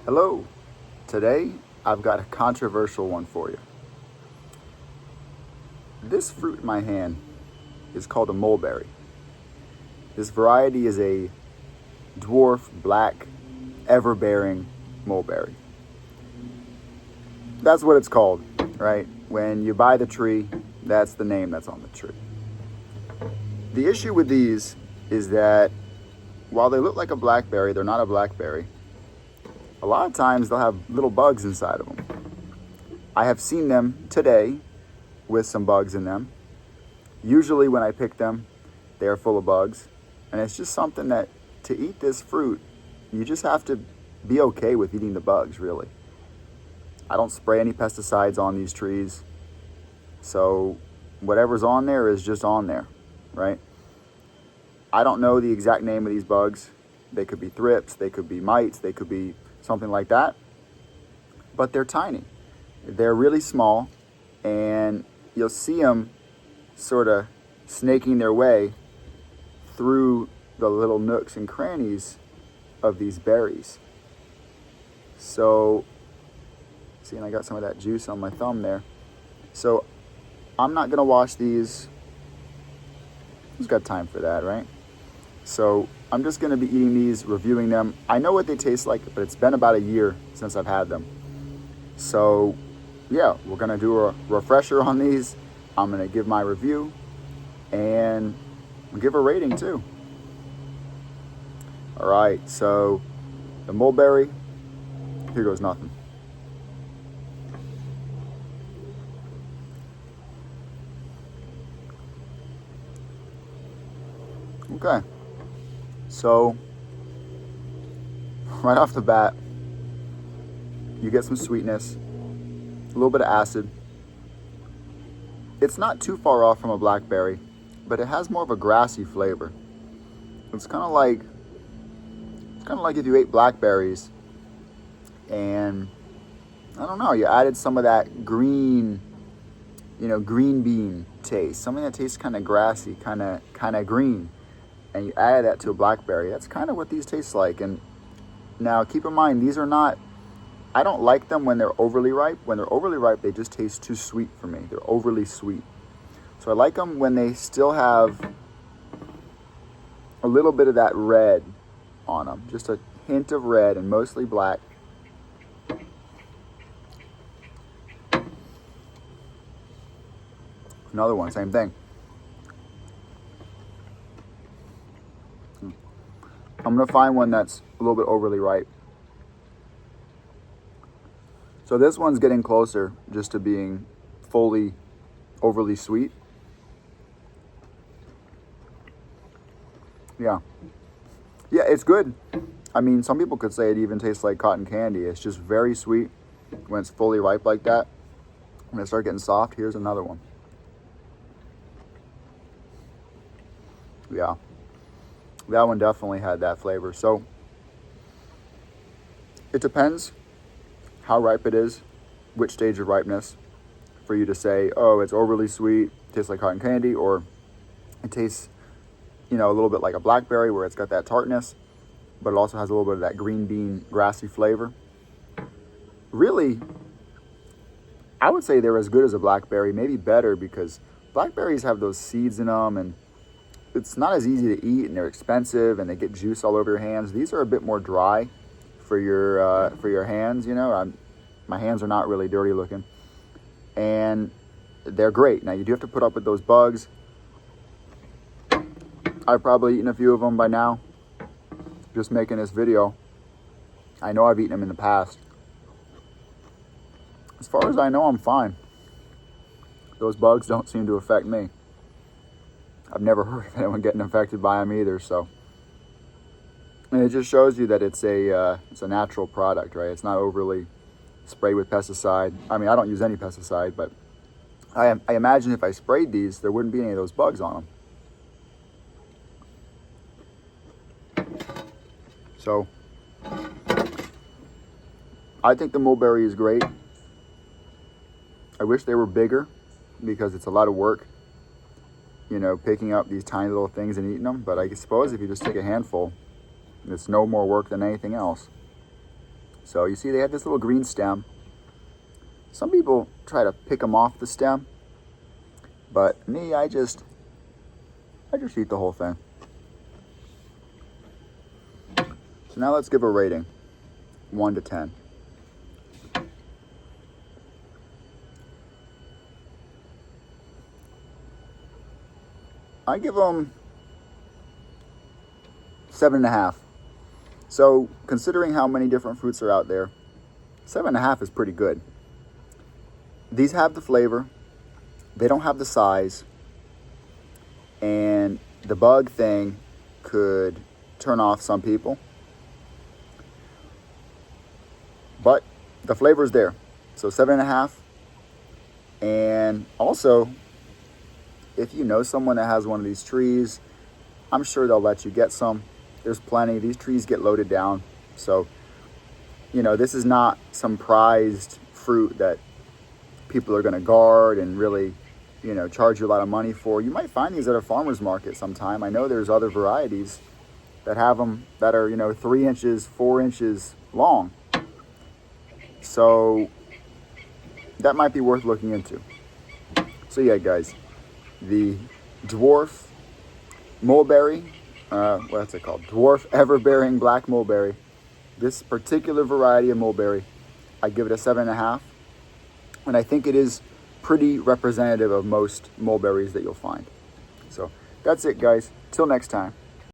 Hello, today I've got a controversial one for you. This fruit in my hand is called a mulberry. This variety is a dwarf black everbearing mulberry. That's what it's called, right? When you buy the tree, that's the name that's on the tree. The issue with these is that while they look like a blackberry, they're not a blackberry. A lot of times they'll have little bugs inside of them. I have seen them today with some bugs in them. Usually when I pick them, they are full of bugs. And it's just something that to eat this fruit, you just have to be okay with eating the bugs, really. I don't spray any pesticides on these trees. So whatever's on there is just on there, right? I don't know the exact name of these bugs. They could be thrips, they could be mites, they could be something like that. But they're tiny. They're really small, and you'll see them sort of snaking their way through the little nooks and crannies of these berries. So, see, and I got some of that juice on my thumb there. So, I'm not gonna wash these. Who's got time for that, right? So, I'm just gonna be eating these, reviewing them. I know what they taste like, but it's been about a year since I've had them. So, yeah, we're gonna do a refresher on these. I'm gonna give my review and give a rating too. All right, so the mulberry, here goes nothing. Okay, so right off the bat, you get some sweetness, a little bit of acid. It's not too far off from a blackberry, but it has more of a grassy flavor. It's kind of like if you ate blackberries and I don't know, you added some of that green bean taste, something that tastes kind of grassy, kind of green, and you added that to a blackberry. That's kind of what these taste like. And now keep in mind, these are not, I don't like them when they're overly ripe. When they're overly ripe, they just taste too sweet for me. They're overly sweet. So I like them when they still have a little bit of that red on them. Just a hint of red and mostly black. Another one, same thing. I'm going to find one that's a little bit overly ripe. So this one's getting closer just to being fully overly sweet. Yeah, it's good. I mean, some people could say it even tastes like cotton candy. It's just very sweet when it's fully ripe like that. When it starts getting soft, here's another one. Yeah, that one definitely had that flavor. So it depends how ripe it is, which stage of ripeness, for you to say, oh, it's overly sweet, tastes like cotton candy, or it tastes, a little bit like a blackberry where it's got that tartness, but it also has a little bit of that green bean grassy flavor. Really, I would say they're as good as a blackberry, maybe better, because blackberries have those seeds in them, and it's not as easy to eat, and they're expensive, and they get juice all over your hands. These are a bit more dry for your hands. My hands are not really dirty looking, and they're great. Now you do have to put up with those bugs. I've probably eaten a few of them by now, just making this video. I know I've eaten them in the past. As far as I know, I'm fine. Those bugs don't seem to affect me. I've never heard of anyone getting infected by them either, so. And it just shows you that it's a natural product, right? It's not overly sprayed with pesticide. I mean, I don't use any pesticide, but I imagine if I sprayed these, there wouldn't be any of those bugs on them. So, I think the mulberry is great. I wish they were bigger because it's a lot of work, picking up these tiny little things and eating them. But I suppose if you just take a handful, it's no more work than anything else. So you see they have this little green stem. Some people try to pick them off the stem, but me, I just eat the whole thing. So now let's give a rating, 1 to 10. I give them 7.5. So considering how many different fruits are out there, 7.5 is pretty good. These have the flavor, they don't have the size, and the bug thing could turn off some people. But the flavor is there. So 7.5. And also, if you know someone that has one of these trees, I'm sure they'll let you get some. There's plenty. These trees get loaded down. So, this is not some prized fruit that people are going to guard and really, charge you a lot of money for. You might find these at a farmer's market sometime. I know there's other varieties that have them that are, 3 inches, 4 inches long. So that might be worth looking into. So yeah, guys, the dwarf mulberry, what's it called? Dwarf everbearing black mulberry. This particular variety of mulberry, I give it a 7.5. And I think it is pretty representative of most mulberries that you'll find. So that's it, guys. Till next time.